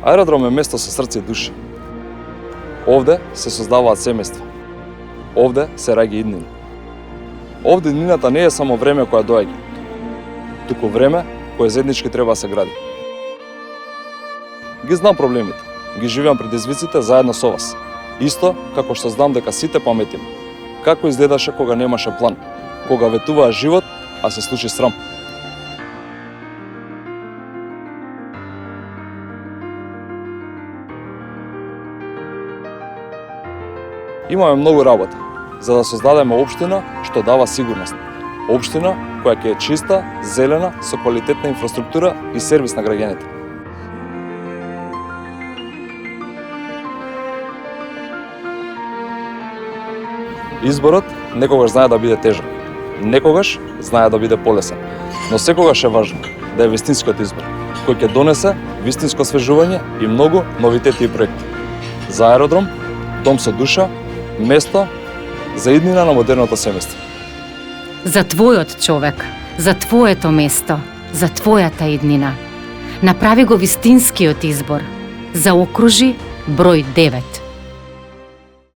Аеродром е место со срце и душа. Овде се создаваат семејства. Овде се раѓа иднина. Овде иднината не е само време која доаѓа, туку време кое заеднички треба да се гради. Ги знам проблемите, ги живеам предизвиците заедно со вас. Исто како што знам дека сите паметиме. Како изгледаше кога немаше план, кога ветуваа живот, а се случи срам. Имаме многу работа за да создадеме општина што дава сигурност. Општина која ќе е чиста, зелена, со квалитетна инфраструктура и сервис на граѓаните. Изборот некогаш знае да биде тежок, некогаш знае да биде полесен, но секогаш е важно да е вистинскиот избор, кој ќе донесе вистинско освежување и многу новитети и проекти. За аеродром, дом со душа, место за иднина на модерното семејство. За твојот човек, за твоето место, за твојата иднина. Направи го вистинскиот избор. Заокружи број 9.